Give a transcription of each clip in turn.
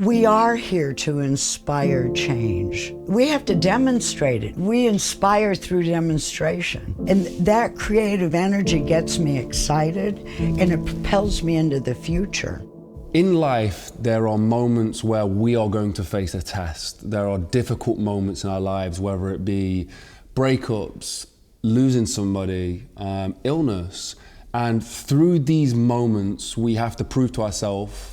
We are here to inspire change. We have to demonstrate it. We inspire through demonstration. And that creative energy gets me excited and it propels me into the future. In life, there are moments where we are going to face a test. There are difficult moments in our lives, whether it be breakups, losing somebody, illness. And through these moments, we have to prove to ourselves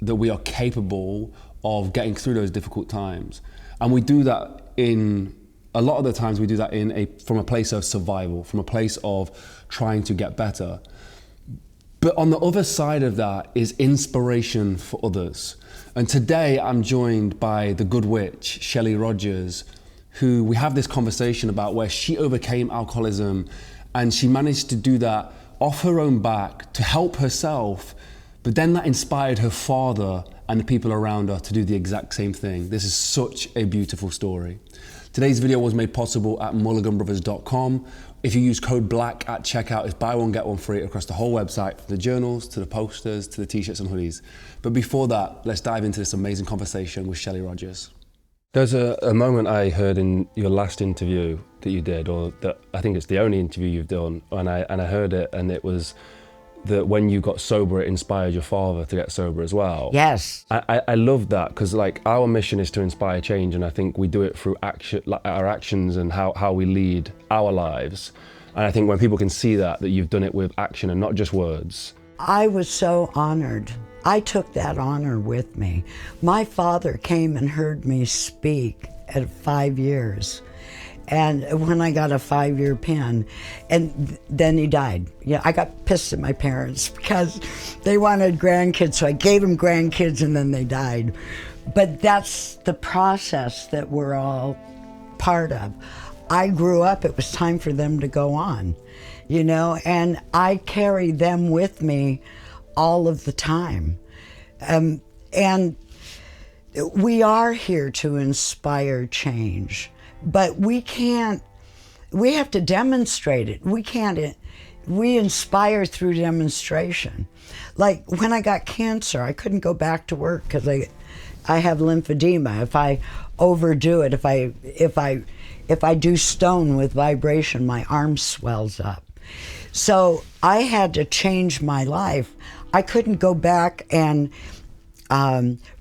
that we are capable of getting through those difficult times. And we do that a lot of the times we do that from a place of survival, from a place of trying to get better. But on the other side of that is inspiration for others. And today I'm joined by the good witch, Shel Rogers, who we have this conversation about where she overcame alcoholism and she managed to do that off her own back to help herself. But then that inspired her father and the people around her to do the exact same thing. This is such a beautiful story. Today's video was made possible at Mulliganbrothers.com. If you use code BLACK at checkout, it's buy one, get one free across the whole website, from the journals to the posters to the t-shirts and hoodies. But before that, let's dive into this amazing conversation with Shel Rogers. There's a moment I heard in your last interview that you did, or that I think it's the only interview you've done, and I heard it, and it was that when you got sober, it inspired your father to get sober as well. Yes. I love that, because like our mission is to inspire change, and I think we do it through action, like our actions and how we lead our lives. And I think when people can see that you've done it with action and not just words. I was so honored. I took that honor with me. My father came and heard me speak at 5 years. And when I got a 5-year pin, and then he died. Yeah, I got pissed at my parents because they wanted grandkids, so I gave them grandkids and then they died. But that's the process that we're all part of. I grew up, it was time for them to go on, you know, and I carry them with me all of the time. And we are here to inspire change. But we have to demonstrate it. We inspire through demonstration. Like when I got cancer, I couldn't go back to work because I have lymphedema. If I overdo it, if I do stone with vibration, my arm swells up. So I had to change my life. I couldn't go back and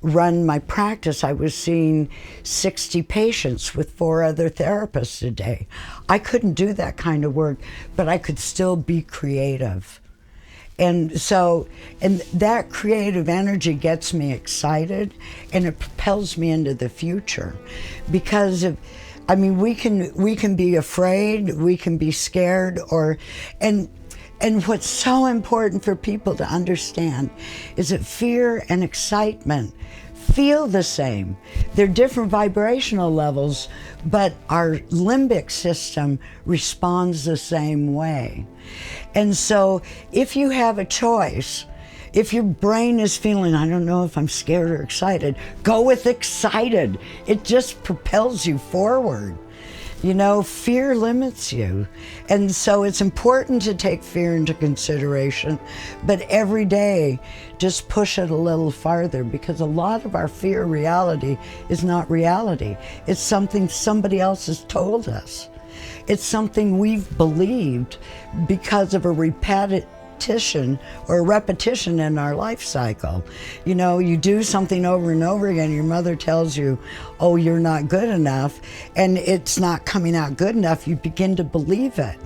run my practice. I was seeing 60 patients with 4 other therapists a day. I couldn't do that kind of work, but I could still be creative. And that creative energy gets me excited and it propels me into the future. Because we can be afraid, we can be scared, and what's so important for people to understand is that fear and excitement feel the same. They're different vibrational levels, but our limbic system responds the same way. And so if you have a choice, if your brain is feeling, I don't know if I'm scared or excited, go with excited. It just propels you forward. You know, fear limits you. And so it's important to take fear into consideration, but every day just push it a little farther, because a lot of our fear reality is not reality. It's something somebody else has told us. It's something we've believed because of a repetition in our life cycle. You know, you do something over and over again, your mother tells you, oh, you're not good enough, and it's not coming out good enough, you begin to believe it.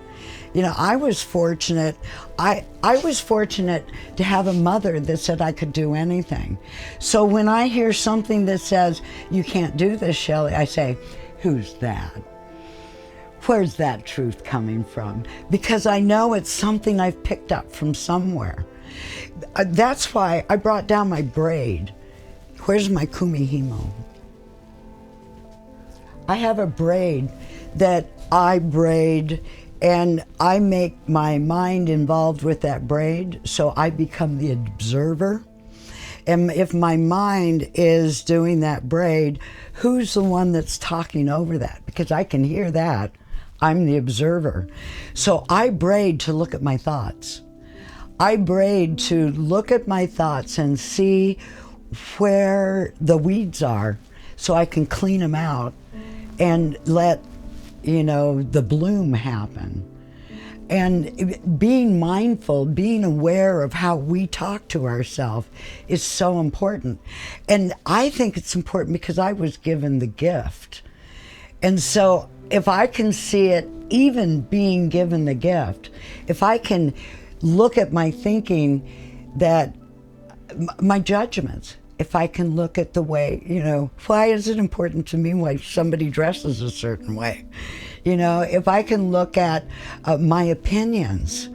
You know, I was fortunate to have a mother that said I could do anything. So when I hear something that says, you can't do this, Shelley, I say, who's that? Where's that truth coming from? Because I know it's something I've picked up from somewhere. That's why I brought down my braid. Where's my kumihimo? I have a braid that I braid, and I make my mind involved with that braid, so I become the observer. And if my mind is doing that braid, who's the one that's talking over that? Because I can hear that. I'm the observer. So I braid to look at my thoughts. I braid to look at my thoughts and see where the weeds are so I can clean them out and let, the bloom happen. And being mindful, being aware of how we talk to ourselves is so important. And I think it's important because I was given the gift. And so if I can see it, even being given the gift, if I can look at my thinking, that my judgments, if I can look at the way, why is it important to me why somebody dresses a certain way? If I can look at my opinions,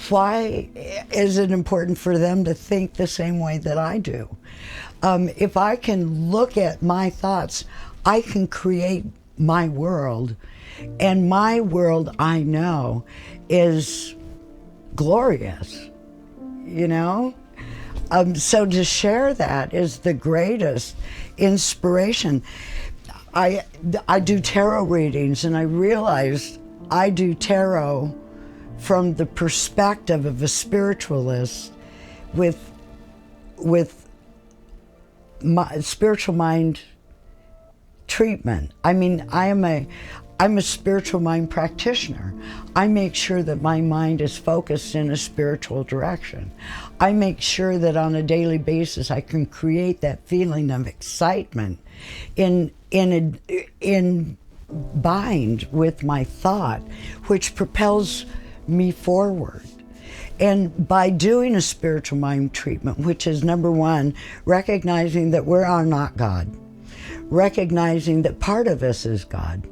why is it important for them to think the same way that I do? If I can look at my thoughts, I can create my world, and my world, I know, is glorious, So to share that is the greatest inspiration. I do tarot readings, and I realized I do tarot from the perspective of a spiritualist with my spiritual mind treatment. I mean, I'm a spiritual mind practitioner. I make sure that my mind is focused in a spiritual direction. I make sure that on a daily basis I can create that feeling of excitement in bind with my thought, which propels me forward. And by doing a spiritual mind treatment, which is number one, recognizing that we are not God, recognizing that part of us is God,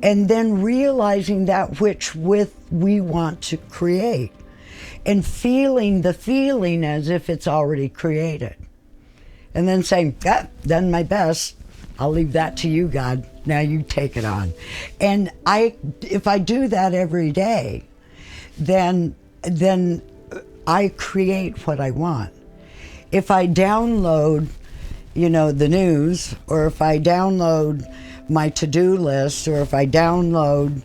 and then realizing that which we want to create, and feeling the feeling as if it's already created, and then saying, done my best, I'll leave that to you, God, now you take it on. And if I do that every day, then I create what I want. If I download the news, or if I download my to-do list, or if I download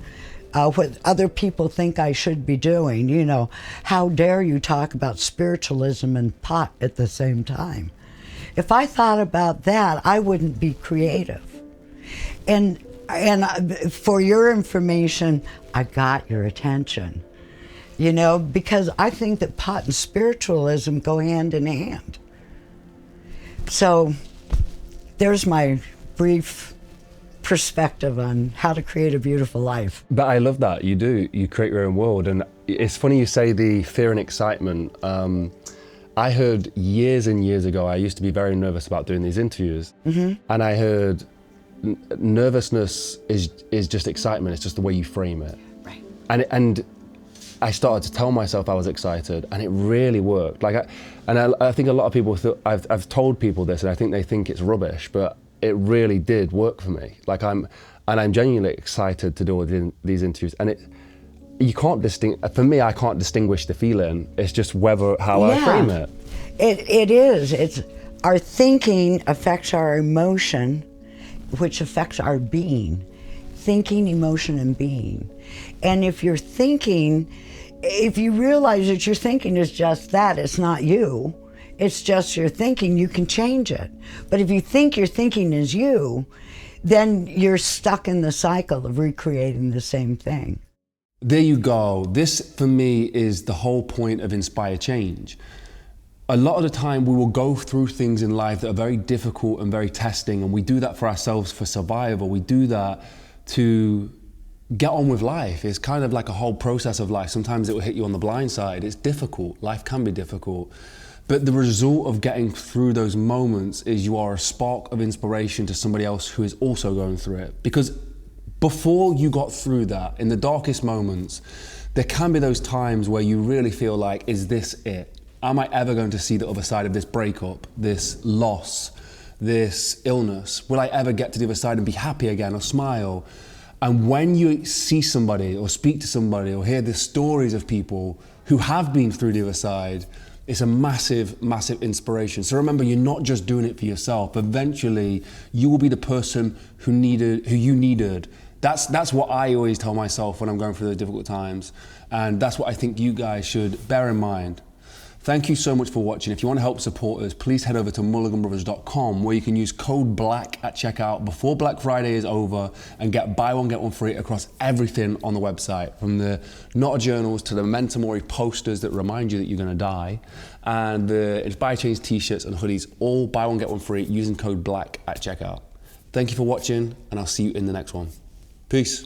what other people think I should be doing, how dare you talk about spiritualism and pot at the same time? If I thought about that, I wouldn't be creative. And for your information, I got your attention, because I think that pot and spiritualism go hand in hand. So there's my brief perspective on how to create a beautiful life. But I love that. You create your own world. And it's funny you say the fear and excitement. I heard years and years ago, I used to be very nervous about doing these interviews. Mm-hmm. And I heard nervousness is just excitement. It's just the way you frame it. Right. And I started to tell myself I was excited, and it really worked. I think a lot of people I've told people this, and I think they think it's rubbish, but it really did work for me. I'm genuinely excited to do these interviews, and you can't for me, I can't distinguish the feeling. It's just how I frame it. It is. It's our thinking affects our emotion, which affects our being. Thinking, emotion, and being. And if you realize that your thinking is just that, it's not you, it's just your thinking, you can change it. But if you think your thinking is you, then you're stuck in the cycle of recreating the same thing. There you go. This, for me, is the whole point of Inspire Change. A lot of the time we will go through things in life that are very difficult and very testing, and we do that for ourselves for survival. We do that to get on with life. It's kind of like a whole process of life. Sometimes it will hit you on the blind side. It's difficult. Life can be difficult. But the result of getting through those moments is you are a spark of inspiration to somebody else who is also going through it. Because before you got through that, in the darkest moments, there can be those times where you really feel like, is this it? Am I ever going to see the other side of this breakup, this loss, this illness? Will I ever get to the other side and be happy again or smile? And when you see somebody or speak to somebody or hear the stories of people who have been through the other side, it's a massive, massive inspiration. So remember, you're not just doing it for yourself. Eventually, you will be the person who you needed. That's what I always tell myself when I'm going through the difficult times. And that's what I think you guys should bear in mind. Thank you so much for watching. If you want to help support us, please head over to mulliganbrothers.com, where you can use code BLACK at checkout before Black Friday is over and get buy one, get one free across everything on the website, from the Not a Journals to the Memento Mori posters that remind you that you're going to die, and the Inspire Change t-shirts and hoodies, all buy one, get one free using code BLACK at checkout. Thank you for watching, and I'll see you in the next one. Peace.